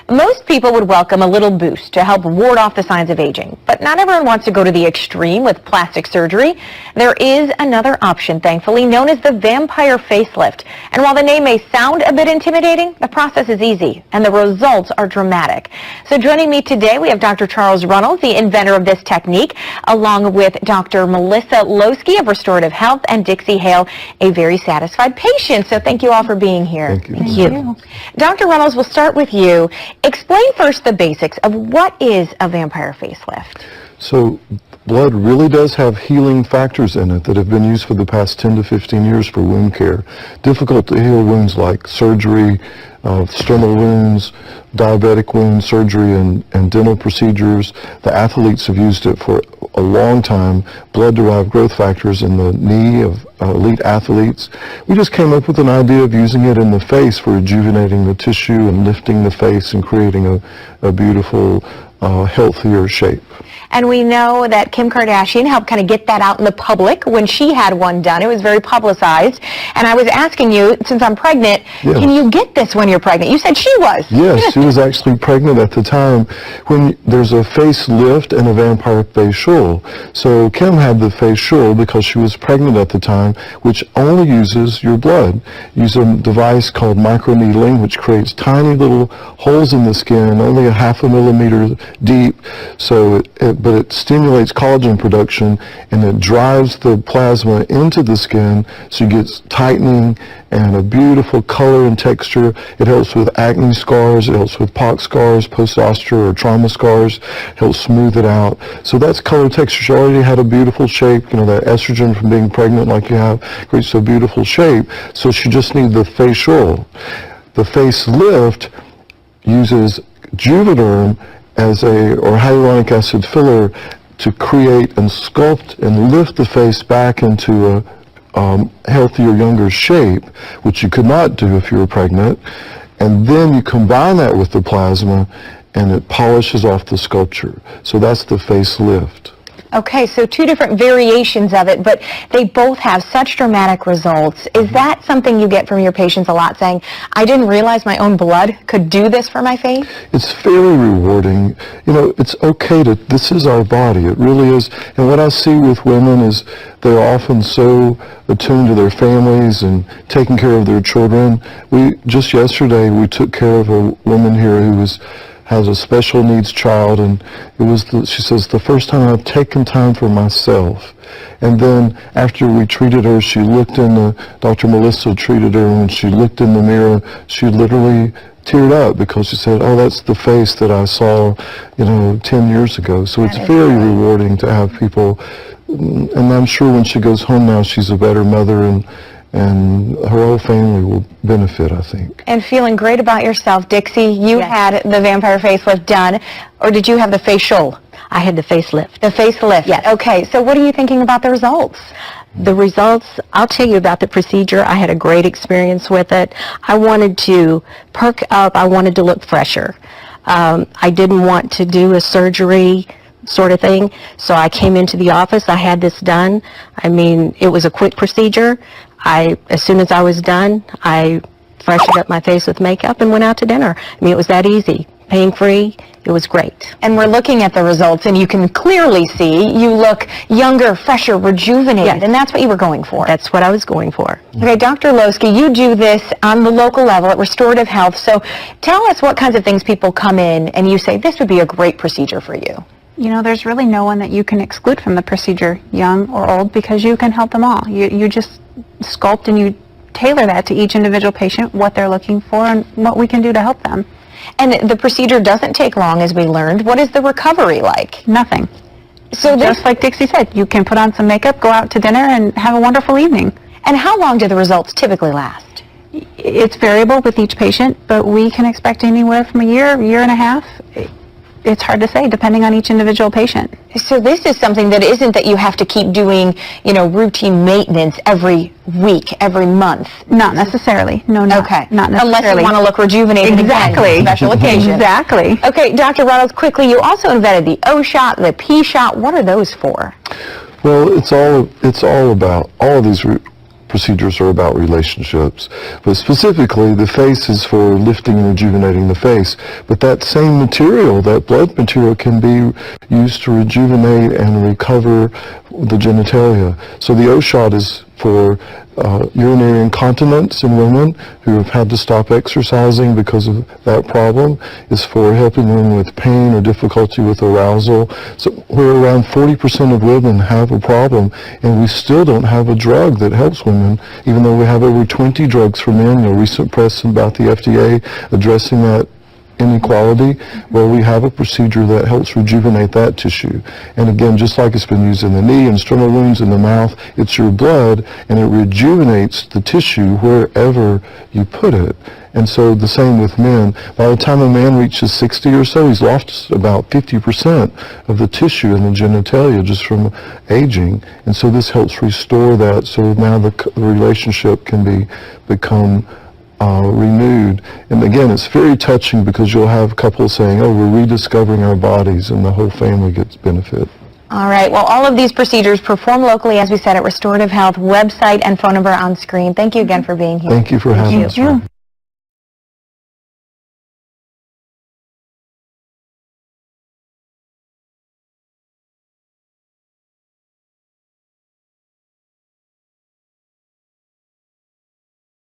Most people would welcome a little boost to help ward off the signs of aging, but not everyone wants to go to the extreme with plastic surgery. There is another option, thankfully, known as the vampire facelift. And while the name may sound a bit intimidating, the process is easy and the results are dramatic. So joining me today, we have Dr. Charles Runnels, the inventor of this technique, along with Dr. Melissa Losky of Restorative Health and Dixie Hale, a very satisfied patient. So thank you all for being here. Thank you. Thank you. Dr. Runnels, we'll start with you. Explain first the basics of what is a vampire facelift. So blood really does have healing factors in it that have been used for the past 10 to 15 years for wound care. Difficult to heal wounds like surgery, sternal wounds, diabetic wound surgery, and dental procedures. The athletes have used it for a long time. Blood-derived growth factors in the knee of elite athletes. We just came up with an idea of using it in the face for rejuvenating the tissue and lifting the face and creating a beautiful, healthier shape. And we know that Kim Kardashian helped kind of get that out in the public when she had one done. It was very publicized. And I was asking you, since I'm pregnant, Yes. Can you get this when you're pregnant? You said she was. Yes, she was actually pregnant at the time when there's a facelift and a vampire facial. So Kim had the facial because she was pregnant at the time, which only uses your blood. Use a device called microneedling, which creates tiny little holes in the skin, only a half a millimeter deep. So but it stimulates collagen production and it drives the plasma into the skin, so you get tightening and a beautiful color and texture. It helps with acne scars, it helps with pox scars, post-osteal or trauma scars, helps smooth it out. So that's color texture. She already had a beautiful shape, you know, that estrogen from being pregnant like you have creates a beautiful shape, so she just needs the facial. The facelift uses Juvederm or hyaluronic acid filler to create and sculpt and lift the face back into a healthier, younger shape, which you could not do if you were pregnant. And then you combine that with the plasma and it polishes off the sculpture. So that's the facelift. Okay, so two different variations of it, but they both have such dramatic results. Is that something you get from your patients a lot, saying, I didn't realize my own blood could do this for my face? It's very rewarding. You know, it's okay this is our body. It really is. And what I see with women is they're often so attuned to their families and taking care of their children. Just yesterday, we took care of a woman here who has a special needs child, and she says, the first time I've taken time for myself. And then after we treated her, Dr. Melissa treated her, and when she looked in the mirror, she literally teared up because she said, oh, that's the face that I saw, 10 years ago. So it's very rewarding to have people, and I'm sure when she goes home now, she's a better mother, and her whole family will benefit, I think. And feeling great about yourself. Dixie, you had the vampire facelift done, or did you have the facial? I had the facelift. The facelift? Yes. Okay, so what are you thinking about the results? The results, I'll tell you about the procedure. I had a great experience with it. I wanted to perk up. I wanted to look fresher. I didn't want to do a surgery sort of thing, so I came into the office. I had this done. I mean, it was a quick procedure. As soon as I was done, I freshened up my face with makeup and went out to dinner. I mean, it was that easy. Pain-free. It was great. And we're looking at the results, and you can clearly see you look younger, fresher, rejuvenated, Yes. and that's what you were going for. That's what I was going for. Okay, Dr. Losky, you do this on the local level at Restorative Health, so tell us what kinds of things people come in and you say, this would be a great procedure for you. You know, there's really no one that you can exclude from the procedure, young or old, because you can help them all. You just sculpt and you tailor that to each individual patient, what they're looking for and what we can do to help them. And the procedure doesn't take long, as we learned. What is the recovery like? Nothing. So Just like Dixie said, you can put on some makeup, go out to dinner, and have a wonderful evening. And how long do the results typically last? It's variable with each patient, but we can expect anywhere from a year and a half. It's hard to say, depending on each individual patient. So this is something that isn't that you have to keep doing, routine maintenance every week, every month. Not necessarily. No, Okay. Not necessarily. Unless you want to look rejuvenated Exactly. again, special occasion. Exactly. Okay, Dr. Runnels, quickly, you also invented the O shot, the P shot. What are those for? Well, it's all about all of these procedures are about relationships. But specifically, the face is for lifting and rejuvenating the face. But that same material, that blood material, can be used to rejuvenate and recover the genitalia. So the O-shot is for urinary incontinence in women who have had to stop exercising because of that problem. Is for helping women with pain or difficulty with arousal. So where around 40% of women have a problem, and we still don't have a drug that helps women, even though we have over 20 drugs for men. Recent press about the FDA addressing that inequality, where we have a procedure that helps rejuvenate that tissue. And again, just like it's been used in the knee and sternal wounds in the mouth, it's your blood, and it rejuvenates the tissue wherever you put it. And so the same with men. By the time a man reaches 60 or so, he's lost about 50% of the tissue in the genitalia just from aging. And so this helps restore that, so now the relationship can become renewed. And again, it's very touching because you'll have couples saying, oh, we're rediscovering our bodies, and the whole family gets benefit. All right. Well, all of these procedures performed locally, as we said, at Restorative Health. Website and phone number on screen. Thank you again for being here. Thank you for having us.